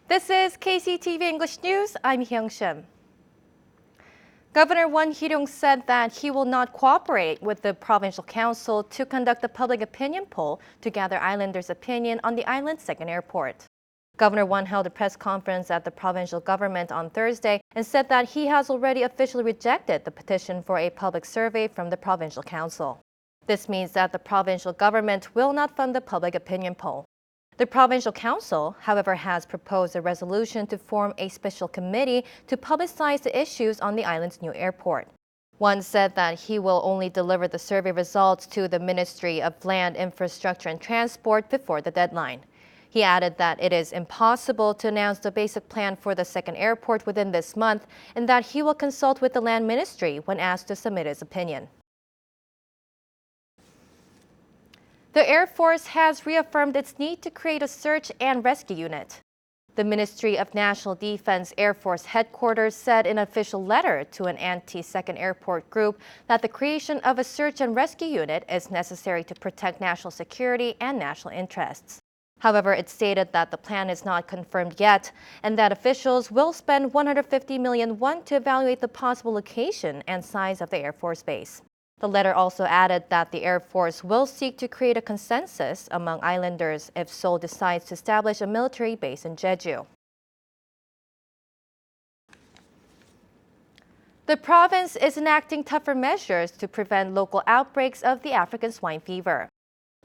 This is KCTV English News. I'm Hyung Shim. Governor Won Hee-ryong said that he will not cooperate with the provincial council to conduct a public opinion poll to gather islanders' opinion on the island's second airport. Governor Won held a press conference at the provincial government on Thursday and said that he has already officially rejected the petition for a public survey from the provincial council. This means that the provincial government will not fund the public opinion poll. The provincial council, however, has proposed a resolution to form a special committee to publicize the issues on the island's new airport. One said that he will only deliver the survey results to the Ministry of Land, Infrastructure and Transport before the deadline. He added that it is impossible to announce the basic plan for the second airport within this month and that he will consult with the Land Ministry when asked to submit his opinion. The Air Force has reaffirmed its need to create a search and rescue unit. The Ministry of National Defense Air Force Headquarters said in an official letter to an anti-second airport group that the creation of a search and rescue unit is necessary to protect national security and national interests. However, it stated that the plan is not confirmed yet and that officials will spend 150 million won to evaluate the possible location and size of the Air Force base. The letter also added that the Air Force will seek to create a consensus among islanders if Seoul decides to establish a military base in Jeju. The province is enacting tougher measures to prevent local outbreaks of the African swine fever.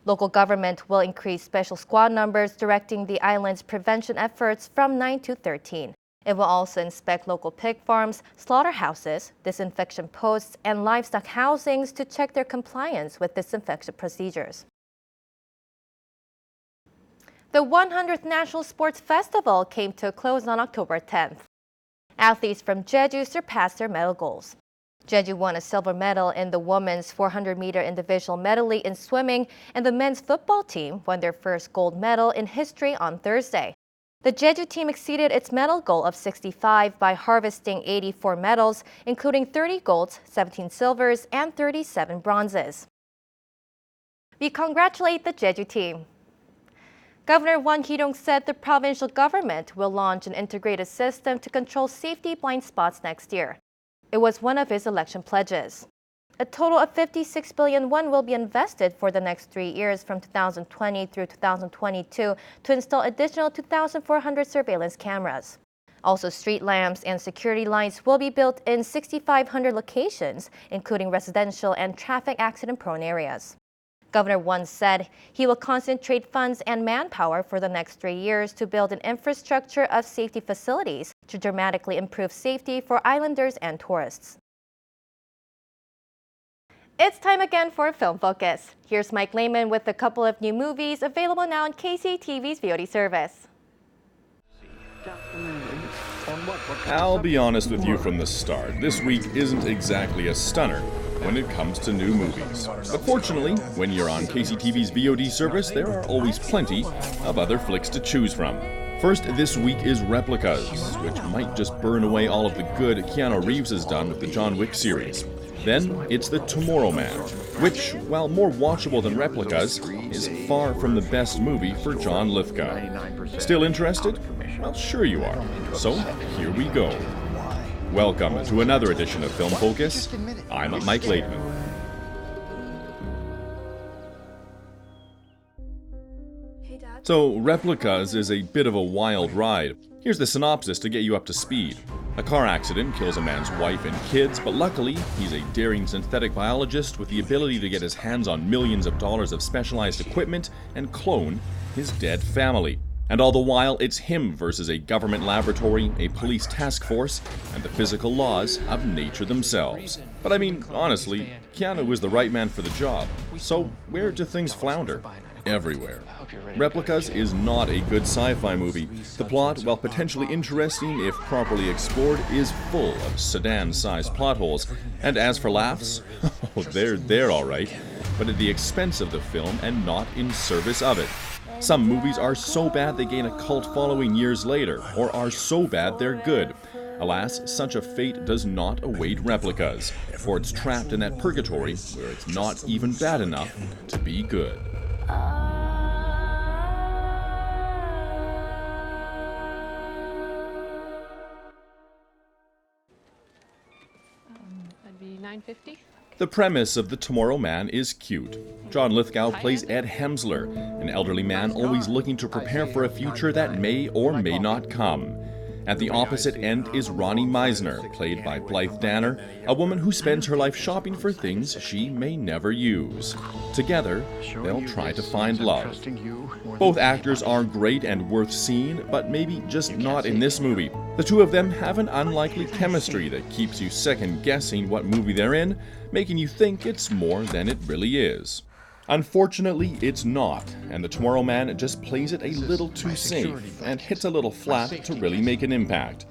Local government will increase special squad numbers directing the island's prevention efforts from 9 to 13. It will also inspect local pig farms, slaughterhouses, disinfection posts, and livestock housings to check their compliance with disinfection procedures. The 100th National Sports Festival came to a close on October 10th. Athletes from Jeju surpassed their medal goals. Jeju won a silver medal in the women's 400-meter individual medley in swimming, and the men's football team won their first gold medal in history on Thursday. The Jeju team exceeded its medal goal of 65 by harvesting 84 medals, including 30 golds, 17 silvers, and 37 bronzes. We congratulate the Jeju team. Governor Won Hee-ryong said the provincial government will launch an integrated system to control safety blind spots next year. It was one of his election pledges. A total of 56 billion won will be invested for the next 3 years from 2020 through 2022 to install additional 2,400 surveillance cameras. Also, street lamps and security lights will be built in 6,500 locations, including residential and traffic accident-prone areas. Governor Won said he will concentrate funds and manpower for the next 3 years to build an infrastructure of safety facilities to dramatically improve safety for islanders and tourists. It's time again for Film Focus. Here's Mike Lehman with a couple of new movies available now on KCTV's VOD service. I'll be honest with you from the start. This week isn't exactly a stunner when it comes to new movies. But fortunately, when you're on KCTV's VOD service, there are always plenty of other flicks to choose from. First this week is Replicas, which might just burn away all of the good Keanu Reeves has done with the John Wick series. Then it's The Tomorrow Man, which, while more watchable than Replicas, is far from the best movie for John Lithgow. Still interested? Well, sure you are. So, here we go. Welcome to another edition of Film Focus. I'm Mike Laidman. So, Replicas is a bit of a wild ride. Here's the synopsis to get you up to speed. A car accident kills a man's wife and kids, but luckily, he's a daring synthetic biologist with the ability to get his hands on millions of dollars of specialized equipment and clone his dead family. And all the while, it's him versus a government laboratory, a police task force, and the physical laws of nature themselves. But I mean, honestly, Keanu is the right man for the job. So where do things flounder? Everywhere. Replicas is not a good sci-fi movie. The plot, while potentially interesting if properly explored, is full of sedan-sized plot holes. And as for laughs, oh, they're all right, but at the expense of the film and not in service of it. Some movies are so bad they gain a cult following years later, or are so bad they're good. Alas, such a fate does not await Replicas, for it's trapped in that purgatory where it's not even bad enough to be good. $9.50. The premise of The Tomorrow Man is cute. John Lithgow plays Ed Hemsler, an elderly man always looking to prepare for a future that may or may not come. At the opposite end is Ronnie Meisner, played by Blythe Danner, a woman who spends her life shopping for things she may never use. Together, they'll try to find love. Both actors are great and worth seeing, but maybe just not in this movie. The two of them have an unlikely chemistry that keeps you second-guessing what movie they're in, making you think it's more than it really is. Unfortunately, it's not, and The Tomorrow Man just plays it a little too safe and hits a little flat to really make an impact.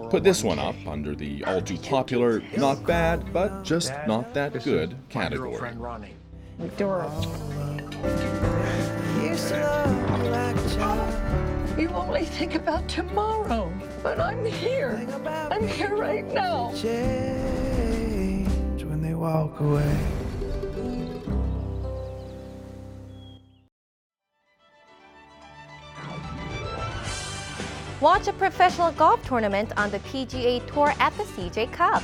Put this one up under the all-too-popular, not bad, but just not that good category. You only think about tomorrow, but I'm here. I'm here right now. Change when they walk away. Watch a professional golf tournament on the PGA Tour at the CJ Cup.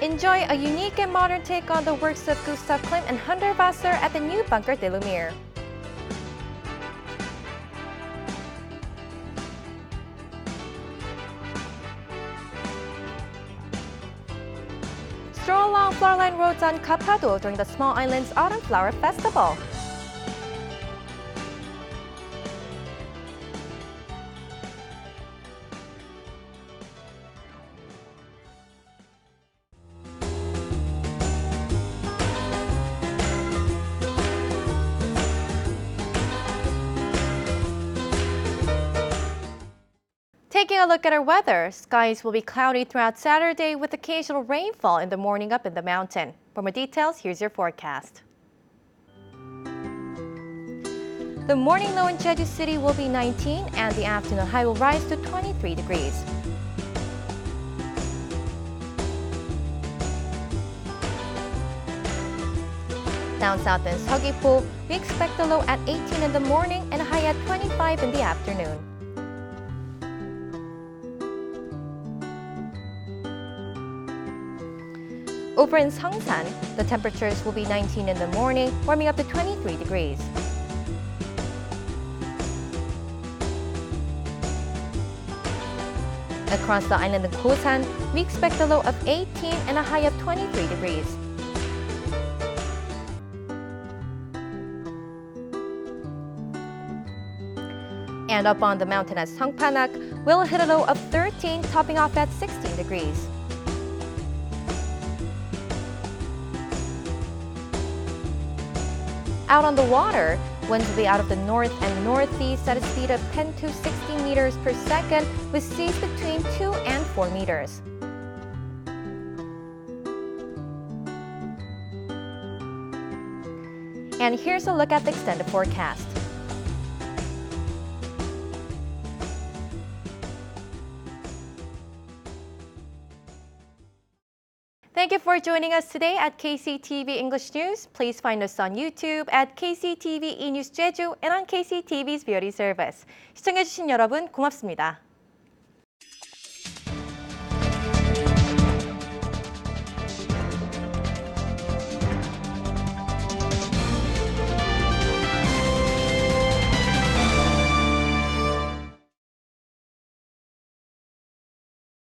Enjoy a unique and modern take on the works of Gustav Klimt and Hundertwasser at the new Bunker de Lumiere. Stroll along flower-lined roads on Kapado during the Small Islands Autumn Flower Festival. Taking a look at our weather, skies will be cloudy throughout Saturday with occasional rainfall in the morning up in the mountain. For more details, here's your forecast. The morning low in Jeju City will be 19 and the afternoon high will rise to 23 degrees. Down south in Seogwipo, we expect a low at 18 in the morning and a high at 25 in the afternoon. Over in Seongsan, the temperatures will be 19 in the morning, warming up to 23 degrees. Across the island in Kosan, we expect a low of 18 and a high of 23 degrees. And up on the mountain at Songpanak, we'll hit a low of 13, topping off at 16 degrees. Out on the water, winds will be out of the north and northeast at a speed of 10 to 60 meters per second, with seas between 2 and 4 meters. And here's a look at the extended forecast. Thank you for joining us today at KCTV English News. Please find us on YouTube at KCTV E-News Jeju and on KCTV's VOD service. 시청해주신 여러분 고맙습니다.